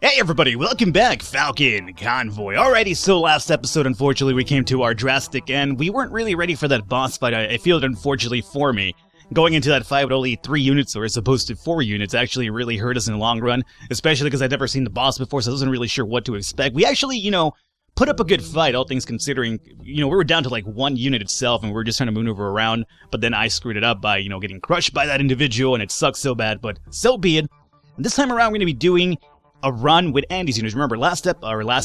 Hey everybody, welcome back, Falcon, Convoy. Alrighty, so last episode, unfortunately, we came to our drastic end. We weren't really ready for that boss fight. I feel that unfortunately for me, going into that fight with only 3 units, or as opposed to 4 units, actually really hurt us in the long run. Especially because I'd never seen the boss before, so I wasn't really sure what to expect. We actually, put up a good fight, all things considering. We were down to like 1 unit itself, and we were just trying to maneuver around. But then I screwed it up by, getting crushed by that individual, and it sucks so bad, but so be it. And this time around, we're going to be doing a run with Andy's units. Remember, last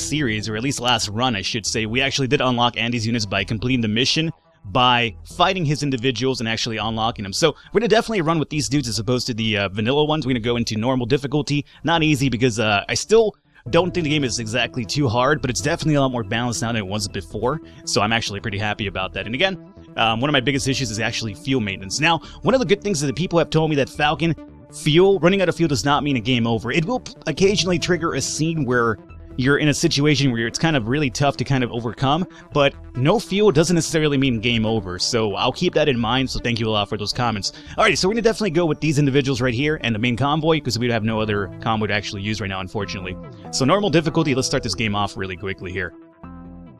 series, or at least last run, I should say, we actually did unlock Andy's units by completing the mission, by fighting his individuals and actually unlocking them. So we're going to definitely run with these dudes as opposed to the vanilla ones. We're going to go into normal difficulty. Not easy because I still don't think the game is exactly too hard, but it's definitely a lot more balanced now than it was before. So I'm actually pretty happy about that. And again, one of my biggest issues is actually fuel maintenance. Now, one of the good things is that people have told me that Falcon, running out of fuel does not mean a game over. It will occasionally trigger a scene where you're in a situation where it's kind of really tough to kind of overcome, but no fuel doesn't necessarily mean game over, so I'll keep that in mind, so thank you a lot for those comments. Alrighty, so we're going to definitely go with these individuals right here and the main convoy, because we have no other convoy to actually use right now, unfortunately. So normal difficulty, let's start this game off really quickly here.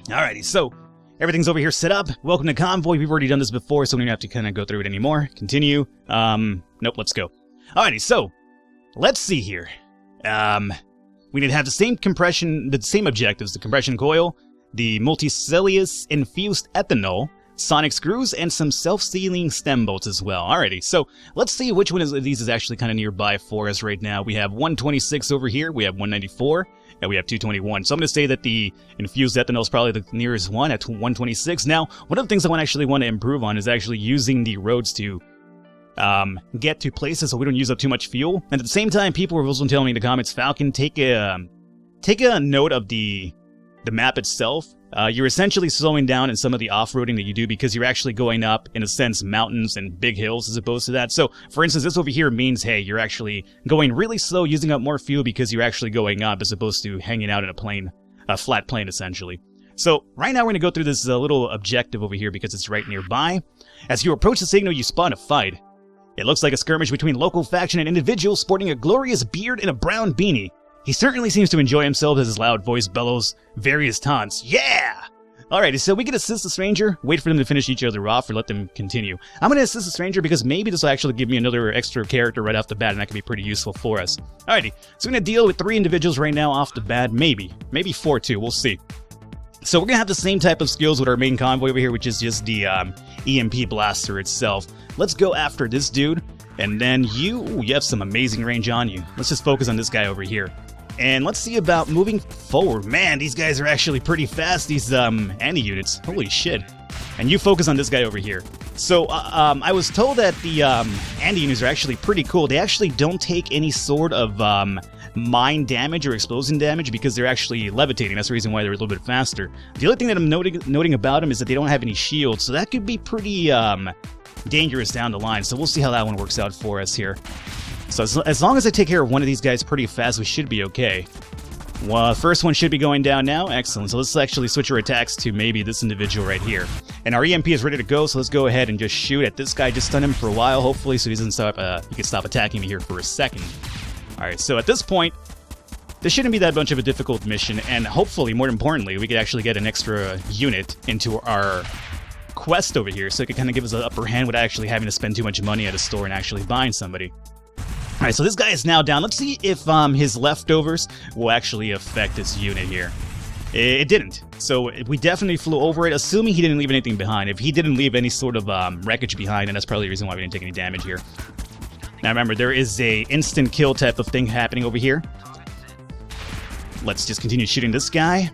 Alrighty, so everything's over here set up. Welcome to Convoy. We've already done this before, so we don't have to kind of go through it anymore. Continue. Nope, let's go. Alrighty, so let's see here. We need to have the same objectives: the compression coil, the multicellulose infused ethanol, sonic screws, and some self-sealing stem bolts as well. Alrighty, so let's see which one of these is actually kind of nearby for us right now. We have 126 over here, we have 194, and we have 221. So I'm going to say that the infused ethanol is probably the nearest one at 126. Now, one of the things I actually want to improve on is actually using the roads to get to places so we don't use up too much fuel. And at the same time, people were also telling me in the comments, Falcon, take a note of the map itself. You're essentially slowing down in some of the off-roading that you do because you're actually going up, in a sense, mountains and big hills as opposed to that. So, for instance, this over here means, hey, you're actually going really slow, using up more fuel because you're actually going up as opposed to hanging out in a flat plane, essentially. So, right now we're going to go through this little objective over here because it's right nearby. As you approach the signal, you spawn a fight. It looks like a skirmish between local faction and individuals sporting a glorious beard and a brown beanie. He certainly seems to enjoy himself as his loud voice bellows various taunts. Yeah! Alrighty, so we can assist the stranger, wait for them to finish each other off, or let them continue. I'm going to assist the stranger because maybe this will actually give me another extra character right off the bat, and that can be pretty useful for us. Alrighty, so we're going to deal with 3 individuals right now off the bat, maybe 4 too, we'll see. So we're going to have the same type of skills with our main convoy over here, which is just the EMP blaster itself. Let's go after this dude, and then you have some amazing range on you. Let's just focus on this guy over here. And let's see about moving forward. Man, these guys are actually pretty fast, these Andy units. Holy shit. And you focus on this guy over here. So I was told that the Andy units are actually pretty cool. They actually don't take any sort of mine damage or explosion damage because they're actually levitating. That's the reason why they're a little bit faster. The other thing that I'm noting about them is that they don't have any shields, so that could be pretty dangerous down the line. So we'll see how that one works out for us here. So as long as I take care of one of these guys pretty fast, we should be okay. Well, first one should be going down now. Excellent. So let's actually switch our attacks to maybe this individual right here. And our EMP is ready to go, so let's go ahead and just shoot at this guy. Just stun him for a while, hopefully, so he doesn't stop. He can stop attacking me here for a second. All right. So at this point, this shouldn't be that much of a difficult mission, and hopefully, more importantly, we could actually get an extra unit into our quest over here, so it could kind of give us an upper hand without actually having to spend too much money at a store and actually buying somebody. Alright, so this guy is now down. Let's see if his leftovers will actually affect this unit here. It didn't. So we definitely flew over it, assuming he didn't leave anything behind. If he didn't leave any sort of wreckage behind, and that's probably the reason why we didn't take any damage here. Now remember, there is a instant kill type of thing happening over here. Let's just continue shooting this guy.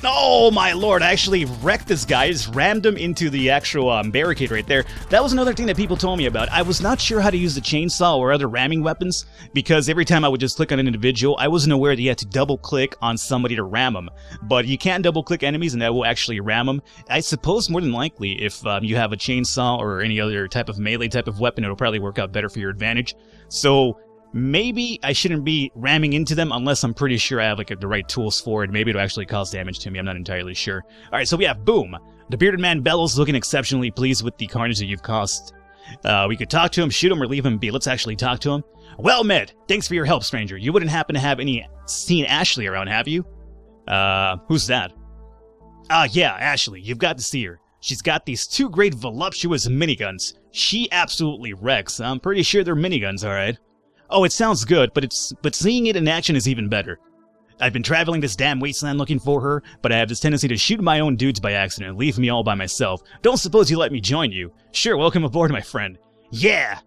Oh my lord, I actually wrecked this guy. I just rammed him into the actual barricade right there. That was another thing that people told me about. I was not sure how to use the chainsaw or other ramming weapons, because every time I would just click on an individual, I wasn't aware that you had to double click on somebody to ram them. But you can double click enemies and that will actually ram them. I suppose more than likely, if you have a chainsaw or any other type of melee type of weapon, it'll probably work out better for your advantage. So maybe I shouldn't be ramming into them unless I'm pretty sure I have the right tools for it. Maybe it'll actually cause damage to me. I'm not entirely sure. Alright, so we have Boom. The bearded man bellows, looking exceptionally pleased with the carnage that you've caused. We could talk to him, shoot him, or leave him be. Let's actually talk to him. Well met. Thanks for your help, stranger. You wouldn't happen to have seen Ashley around, have you? Who's that? Yeah, Ashley. You've got to see her. She's got these 2 great voluptuous miniguns. She absolutely wrecks. I'm pretty sure they're miniguns, alright? Oh, it sounds good, but seeing it in action is even better. I've been traveling this damn wasteland looking for her, but I have this tendency to shoot my own dudes by accident and leave me all by myself. Don't suppose you let me join you? Sure, welcome aboard, my friend. Yeah!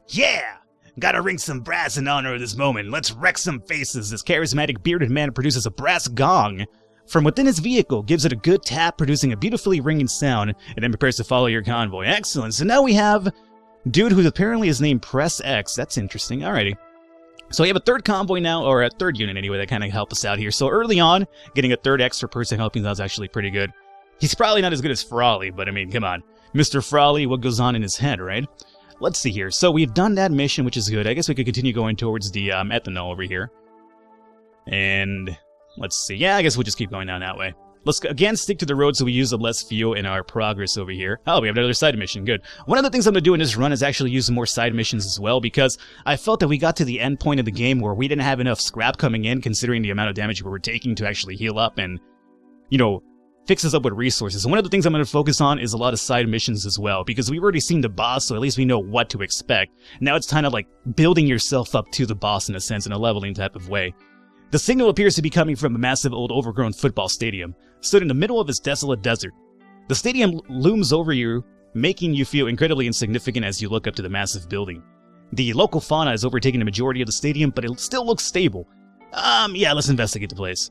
Gotta ring some brass in honor of this moment. Let's wreck some faces. This charismatic bearded man produces a brass gong from within his vehicle, gives it a good tap, producing a beautifully ringing sound, and then prepares to follow your convoy. Excellent. So now we have dude who apparently is named Press X. That's interesting. Alrighty. So we have a 3rd convoy now, or a 3rd unit anyway, that kind of help us out here. So early on, getting a 3rd extra person helping us is actually pretty good. He's probably not as good as Frawley, but I mean, come on. Mr. Frawley, what goes on in his head, right? Let's see here. So we've done that mission, which is good. I guess we could continue going towards the ethanol over here. And let's see. Yeah, I guess we'll just keep going down that way. Let's, again, stick to the road so we use up less fuel in our progress over here. Oh, we have another side mission. Good. One of the things I'm going to do in this run is actually use more side missions as well, because I felt that we got to the end point of the game where we didn't have enough scrap coming in, considering the amount of damage we were taking to actually heal up and, you know, fix us up with resources. And one of the things I'm going to focus on is a lot of side missions as well, because we've already seen the boss, so at least we know what to expect. Now it's kind of like building yourself up to the boss in a sense, in a leveling type of way. The signal appears to be coming from a massive old overgrown football stadium, stood in the middle of this desolate desert. The stadium looms over you, making you feel incredibly insignificant as you look up to the massive building. The local fauna has overtaken the majority of the stadium, but it still looks stable. Yeah, let's investigate the place.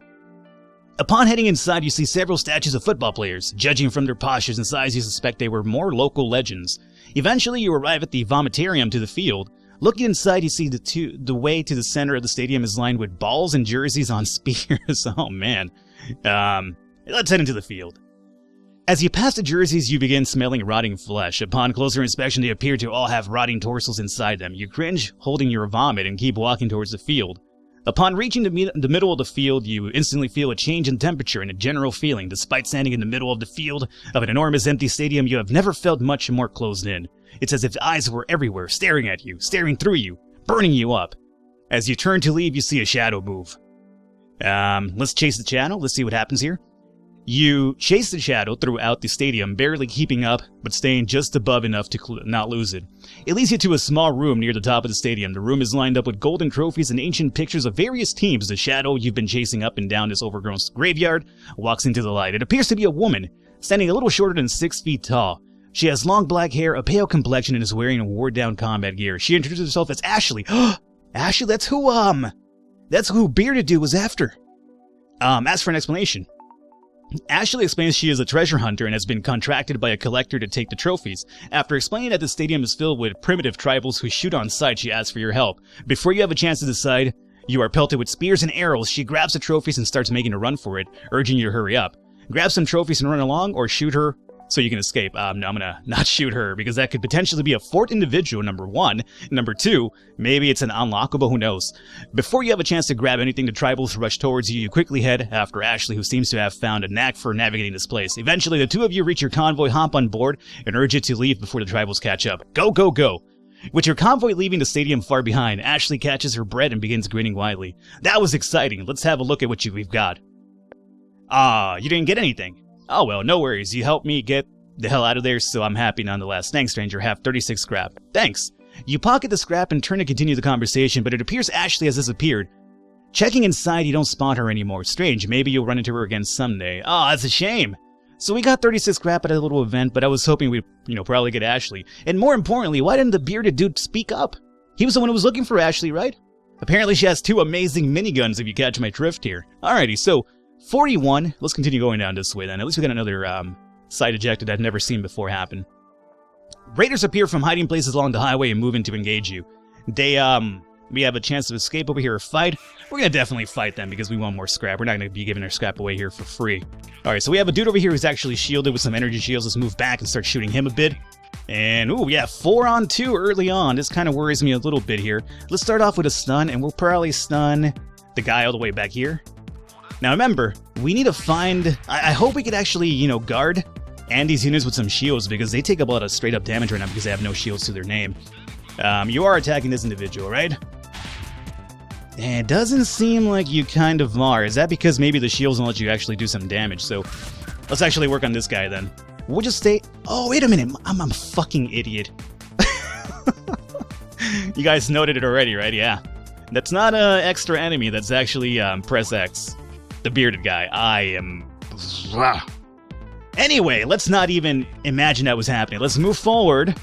Upon heading inside, you see several statues of football players. Judging from their postures and size, you suspect they were more local legends. Eventually, you arrive at the vomitarium to the field. Looking inside, you see the way to the center of the stadium is lined with balls and jerseys on spears. Oh, man. Let's head into the field. As you pass the jerseys, you begin smelling rotting flesh. Upon closer inspection, they appear to all have rotting torsos inside them. You cringe, holding your vomit, and keep walking towards the field. Upon reaching the middle of the field, you instantly feel a change in temperature and a general feeling. Despite standing in the middle of the field of an enormous empty stadium, you have never felt much more closed in. It's as if eyes were everywhere, staring at you, staring through you, burning you up. As you turn to leave, you see a shadow move. Let's chase the shadow. Let's see what happens here. You chase the shadow throughout the stadium, barely keeping up, but staying just above enough to not lose it. It leads you to a small room near the top of the stadium. The room is lined up with golden trophies and ancient pictures of various teams. The shadow you've been chasing up and down this overgrown graveyard walks into the light. It appears to be a woman, standing a little shorter than 6 feet tall. She has long black hair, a pale complexion, and is wearing a wore-down combat gear. She introduces herself as Ashley. Ashley, that's who Bearded Dude was after. As for an explanation, Ashley explains she is a treasure hunter and has been contracted by a collector to take the trophies. After explaining that the stadium is filled with primitive tribals who shoot on sight, she asks for your help. Before you have a chance to decide, you are pelted with spears and arrows. She grabs the trophies and starts making a run for it, urging you to hurry up. Grab some trophies and run along, or shoot her so you can escape. No, I'm gonna not shoot her, because that could potentially be a fourth individual, number one. Number two, maybe it's an unlockable, who knows. Before you have a chance to grab anything, the tribals rush towards you. You quickly head after Ashley, who seems to have found a knack for navigating this place. Eventually, the two of you reach your convoy, hop on board, and urge it to leave before the tribals catch up. Go, go, go! With your convoy leaving the stadium far behind, Ashley catches her breath and begins grinning widely. That was exciting. Let's have a look at what we've got. You didn't get anything. Oh well, no worries. You helped me get the hell out of there, so I'm happy nonetheless. Thanks, stranger. Have 36 scrap. Thanks. You pocket the scrap and turn to continue the conversation, but it appears Ashley has disappeared. Checking inside, you don't spot her anymore. Strange. Maybe you'll run into her again someday. Oh, that's a shame. So we got 36 scrap at a little event, but I was hoping we'd, probably get Ashley. And more importantly, why didn't the bearded dude speak up? He was the one who was looking for Ashley, right? Apparently she has 2 amazing miniguns, if you catch my drift here. Alrighty, so 41. Let's continue going down this way then. At least we got another side objective I've never seen before happen. Raiders appear from hiding places along the highway and move in to engage you. We have a chance to escape over here or fight. We're gonna definitely fight them because we want more scrap. We're not gonna be giving our scrap away here for free. Alright, so we have a dude over here who's actually shielded with some energy shields. Let's move back and start shooting him a bit. And, ooh, yeah, 4 on 2 early on. This kind of worries me a little bit here. Let's start off with a stun, and we'll probably stun the guy all the way back here. Now remember, we need to find... I hope we could actually, guard Andy's units with some shields because they take a lot of straight up damage right now because they have no shields to their name. You are attacking this individual, right? And it doesn't seem like you kind of are. Is that because maybe the shields don't let you actually do some damage? So let's actually work on this guy then. We'll just stay... Oh, wait a minute. I'm a fucking idiot. You guys noted it already, right? Yeah. That's not an extra enemy. That's actually press X. The bearded guy. I am... Anyway, let's not even imagine that was happening. Let's move forward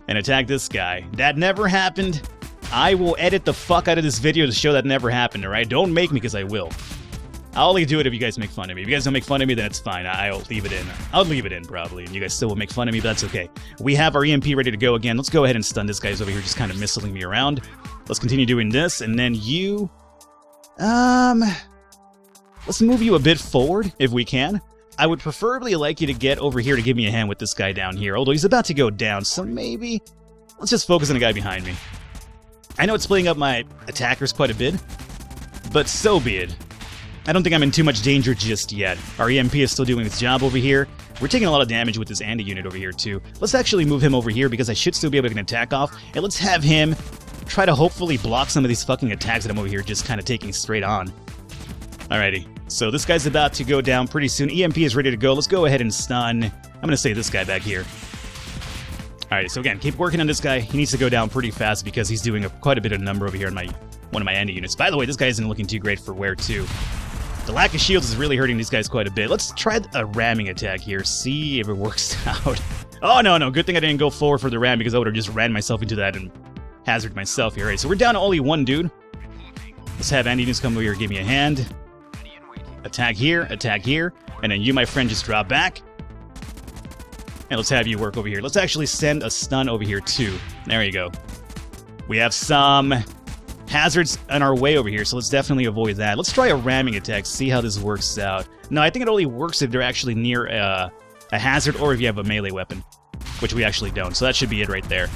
and attack this guy. That never happened. I will edit the fuck out of this video to show that never happened, alright? Don't make me, because I will. I'll only do it if you guys make fun of me. If you guys don't make fun of me, then it's fine. I'll leave it in. I'll leave it in, probably, and you guys still will make fun of me, but that's okay. We have our EMP ready to go again. Let's go ahead and stun this guy who's over here just kind of missiling me around. Let's continue doing this, and then you... Let's move you a bit forward, if we can. I would preferably like you to get over here to give me a hand with this guy down here, although he's about to go down, so maybe... Let's just focus on the guy behind me. I know it's splitting up my attackers quite a bit, but so be it. I don't think I'm in too much danger just yet. Our EMP is still doing its job over here. We're taking a lot of damage with this Andy unit over here too. Let's actually move him over here because I should still be able to get an attack off, and let's have him try to hopefully block some of these fucking attacks that I'm over here just kind of taking straight on. Alrighty, so this guy's about to go down pretty soon. EMP is ready to go. Let's go ahead and stun. I'm going to say this guy back here. Alright, so again, keep working on this guy. He needs to go down pretty fast because he's doing quite a bit of number over here on one of my Andy units. By the way, this guy isn't looking too great for wear too. The lack of shields is really hurting these guys quite a bit. Let's try a ramming attack here, see if it works out. Oh, no, good thing I didn't go forward for the ram because I would have just ran myself into that and hazarded myself here. Alright, so we're down to only one dude. Let's have Andy just come over here and give me a hand. Attack here, and then you, my friend, just drop back. And let's have you work over here. Let's actually send a stun over here, too. There you go. We have some hazards on our way over here, so let's definitely avoid that. Let's try a ramming attack, see how this works out. No, I think it only works if they're actually near a hazard or if you have a melee weapon, which we actually don't, so that should be it right there.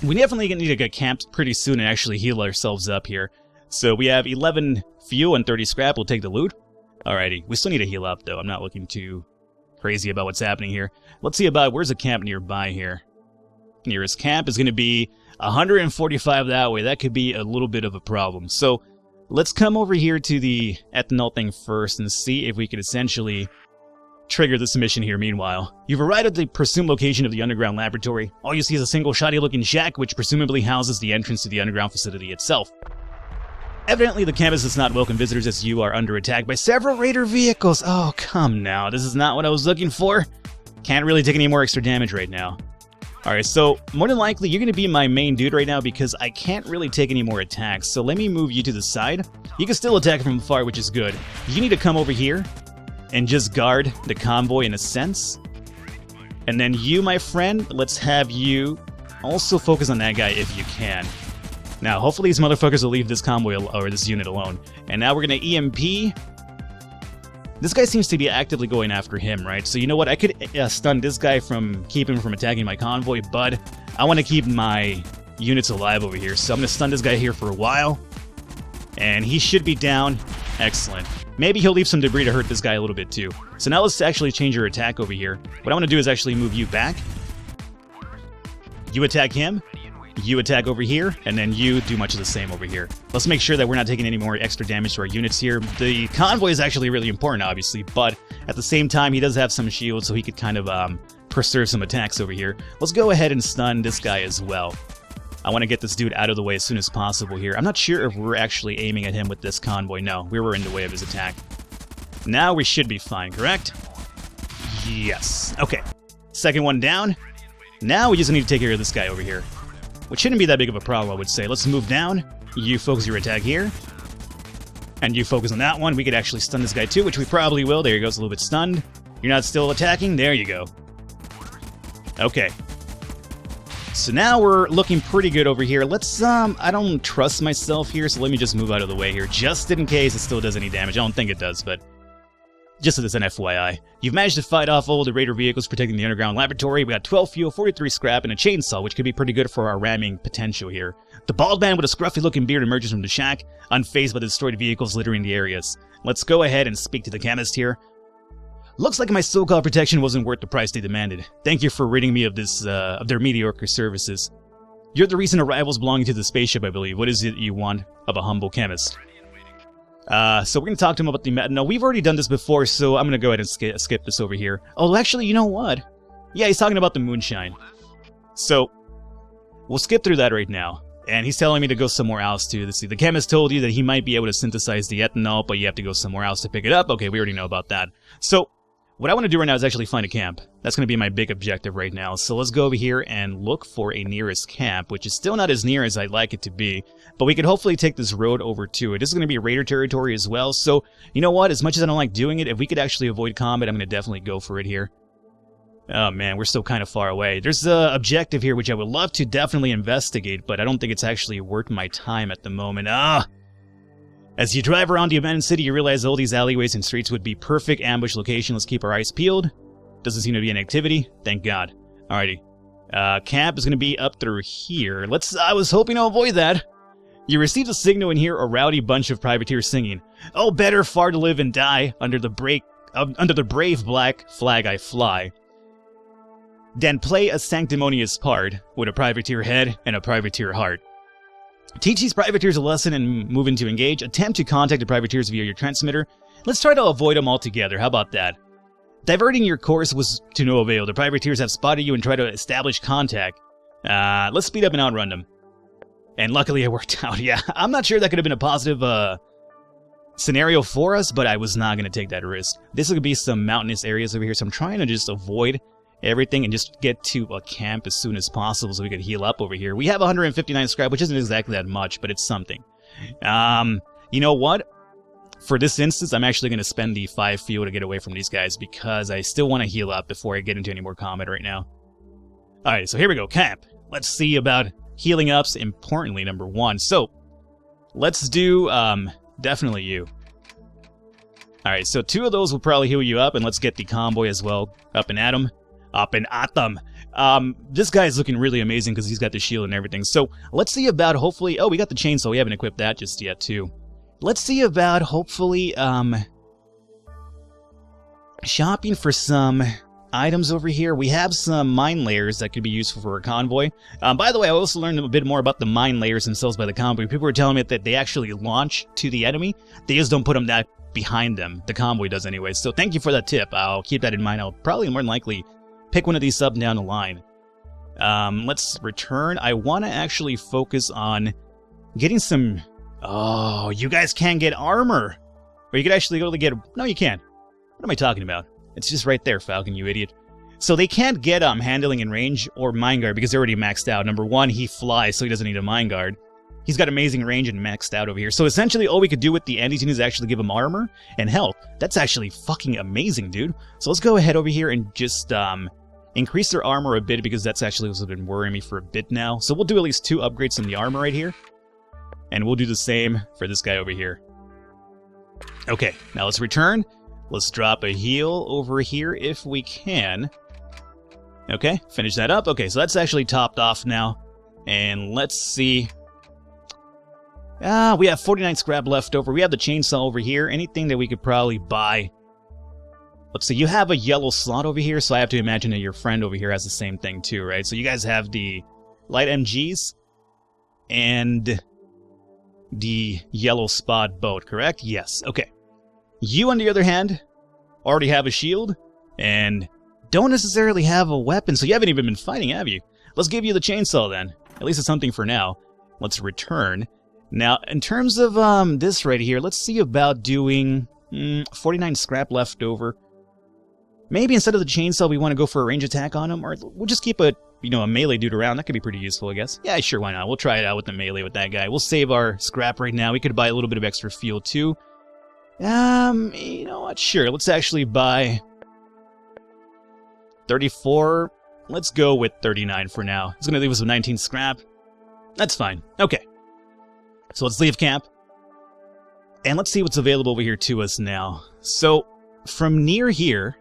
We definitely need to get camped pretty soon and actually heal ourselves up here. So we have 11 fuel and 30 scrap. We'll take the loot. Alrighty, we still need to heal up, though. I'm not looking too crazy about what's happening here. Let's see about where's a camp nearby here. Nearest camp is going to be 145 that way. That could be a little bit of a problem. So let's come over here to the ethanol thing first and see if we can essentially trigger this mission here meanwhile. You've arrived at the presumed location of the underground laboratory. All you see is a single shoddy-looking shack which presumably houses the entrance to the underground facility itself. Evidently, the campus does not welcome visitors as you are under attack by several raider vehicles. Oh, come now. This is not what I was looking for. Can't really take any more extra damage right now. Alright, so more than likely, you're going to be my main dude right now because I can't really take any more attacks. So let me move you to the side. You can still attack from afar, which is good. You need to come over here and just guard the convoy in a sense. And then you, my friend, let's have you also focus on that guy if you can. Now, hopefully these motherfuckers will leave this convoy or this unit alone. And now we're going to EMP. This guy seems to be actively going after him, right? So you know what? I could stun this guy from keep him from attacking my convoy, but I want to keep my units alive over here. So I'm going to stun this guy here for a while. And he should be down. Excellent. Maybe he'll leave some debris to hurt this guy a little bit too. So now let's actually change your attack over here. What I want to do is actually move you back. You attack him. You attack over here, and then you do much of the same over here. Let's make sure that we're not taking any more extra damage to our units here. The convoy is actually really important, obviously, but at the same time, he does have some shields, so he could kind of preserve some attacks over here. Let's go ahead and stun this guy as well. I want to get this dude out of the way as soon as possible here. I'm not sure if we're actually aiming at him with this convoy. No, we were in the way of his attack. Now we should be fine, correct? Yes. Okay. Second one down. Now we just need to take care of this guy over here, which shouldn't be that big of a problem, I would say. Let's move down. You focus your attack here. And you focus on that one. We could actually stun this guy too, which we probably will. There he goes, a little bit stunned. You're not still attacking? There you go. Okay. So now we're looking pretty good over here. Let's, I don't trust myself here, so let me just move out of the way here, just in case it still does any damage. I don't think it does, but just as an FYI. You've managed to fight off all the raider vehicles protecting the underground laboratory. We got 12 fuel, 43 scrap, and a chainsaw, which could be pretty good for our ramming potential here. The bald man with a scruffy-looking beard emerges from the shack, unfazed by the destroyed vehicles littering the areas. Let's go ahead and speak to the chemist here. Looks like my so-called protection wasn't worth the price they demanded. Thank you for ridding me of this, of their mediocre services. You're the recent arrivals belonging to the spaceship, I believe. What is it you want of a humble chemist? So we're going to talk to him about the... No, we've already done this before, so I'm going to go ahead and skip this over here. Oh, actually, you know what? Yeah, he's talking about the moonshine. So, we'll skip through that right now. And he's telling me to go somewhere else to... Let's see, the chemist told you that he might be able to synthesize the ethanol, but you have to go somewhere else to pick it up. Okay, we already know about that. So, what I want to do right now is actually find a camp. That's going to be my big objective right now. So let's go over here and look for a nearest camp, which is still not as near as I'd like it to be. But we could hopefully take this road over to it. This is going to be Raider territory as well. So, you know what? As much as I don't like doing it, if we could actually avoid combat, I'm going to definitely go for it here. Oh man, we're still kind of far away. There's an objective here which I would love to definitely investigate, but I don't think it's actually worth my time at the moment. As you drive around the abandoned city, you realize all these alleyways and streets would be perfect ambush location. Let's keep our eyes peeled. Doesn't seem to be an activity. Thank God. Alrighty. Camp is going to be up through here. I was hoping to avoid that. You received a signal and hear a rowdy bunch of privateers singing. Oh, better far to live and die under the brave black flag I fly. Then play a sanctimonious part with a privateer head and a privateer heart. Teach these privateers a lesson and move into engage. Attempt to contact the privateers via your transmitter. Let's try to avoid them altogether. How about that? Diverting your course was to no avail. The privateers have spotted you and try to establish contact. Let's speed up and outrun them. And luckily it worked out. Yeah, I'm not sure that could have been a positive scenario for us, but I was not going to take that risk. This will be some mountainous areas over here, so I'm trying to just avoid everything and just get to a camp as soon as possible so we could heal up over here. We have 159 scrap, which isn't exactly that much, but it's something. You know what? For this instance, I'm actually going to spend the 5 fuel to get away from these guys because I still want to heal up before I get into any more combat right now. Alright, so here we go. Camp. Let's see about healing ups, importantly, number 1. So, let's do, definitely you. Alright, so 2 of those will probably heal you up, and let's get the convoy as well up and at them. Up and at them. This guy's looking really amazing because he's got the shield and everything. So, let's see about hopefully... Oh, we got the chainsaw. We haven't equipped that just yet, too. Let's see about hopefully, shopping for some items over here. We have some mine layers that could be useful for a convoy. By the way, I also learned a bit more about the mine layers themselves by the convoy. People were telling me that they actually launch to the enemy. They just don't put them that behind them. The convoy does anyway. So, thank you for that tip. I'll keep that in mind. I'll probably more than likely pick one of these up down the line. Let's return. I want to actually focus on getting some... Oh, you guys can get armor! Or you could actually go to get... No, you can't. What am I talking about? It's just right there, Falcon, you idiot. So they can't get handling in range or mine guard because they're already maxed out. Number 1, he flies, so he doesn't need a mine guard. He's got amazing range and maxed out over here. So essentially, all we could do with the anti-tune is actually give him armor and health. That's actually fucking amazing, dude. So let's go ahead over here and just... increase their armor a bit because that's actually what's been worrying me for a bit now. So we'll do at least 2 upgrades in the armor right here. And we'll do the same for this guy over here. Okay, now let's return. Let's drop a heal over here if we can. Okay, finish that up. Okay, so that's actually topped off now. And let's see. We have 49 scrap left over. We have the chainsaw over here. Anything that we could probably buy. Let's see, you have a yellow slot over here, so I have to imagine that your friend over here has the same thing too, right? So you guys have the light MGs and the yellow spot boat, correct? Yes, okay. You, on the other hand, already have a shield and don't necessarily have a weapon, so you haven't even been fighting, have you? Let's give you the chainsaw then. At least it's something for now. Let's return. Now, in terms of this right here, let's see about doing 49 scrap left over. Maybe instead of the chainsaw, we want to go for a range attack on him, or we'll just keep a melee dude around. That could be pretty useful, I guess. Yeah, sure, why not? We'll try it out with the melee with that guy. We'll save our scrap right now. We could buy a little bit of extra fuel, too. You know what? Sure, let's actually buy 34. Let's go with 39 for now. It's going to leave us with 19 scrap. That's fine. Okay. So let's leave camp. And let's see what's available over here to us now. So, from near here...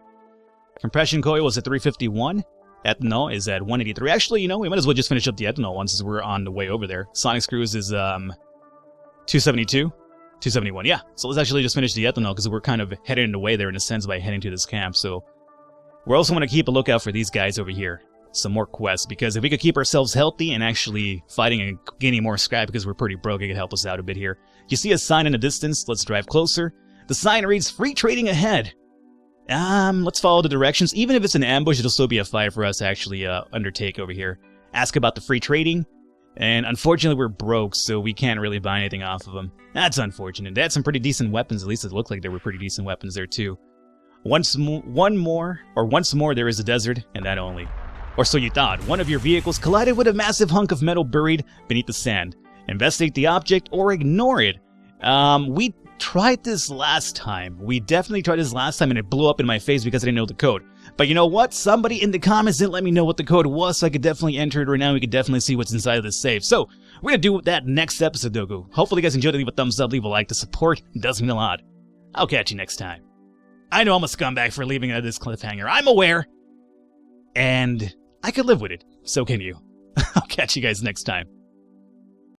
Compression coil was at 351. Ethanol is at 183. Actually, we might as well just finish up the ethanol one since we're on the way over there. Sonic screws is 272. 271, yeah. So let's actually just finish the ethanol, because we're kind of heading away there in a sense by heading to this camp. So we're also going to keep a lookout for these guys over here. Some more quests, because if we could keep ourselves healthy and actually fighting and gaining more scrap, because we're pretty broke, it could help us out a bit here. You see a sign in the distance? Let's drive closer. The sign reads, free trading ahead. Let's follow the directions. Even if it's an ambush, it'll still be a fight for us to actually undertake over here. Ask about the free trading. And unfortunately, we're broke, so we can't really buy anything off of them. That's unfortunate. They had some pretty decent weapons. At least it looked like there were pretty decent weapons there, too. Once more, there is a desert, and that only. Or so you thought. One of your vehicles collided with a massive hunk of metal buried beneath the sand. Investigate the object or ignore it. We tried this last time. We definitely tried this last time, and it blew up in my face because I didn't know the code. But you know what? Somebody in the comments didn't let me know what the code was, so I could definitely enter it right now. We could definitely see what's inside of this safe. So, we're going to do that next episode, Dogu. Hopefully you guys enjoyed it. Leave a thumbs up, leave a like. The support does mean a lot. I'll catch you next time. I know I'm a scumbag for leaving it at this cliffhanger. I'm aware. And I could live with it. So can you. I'll catch you guys next time.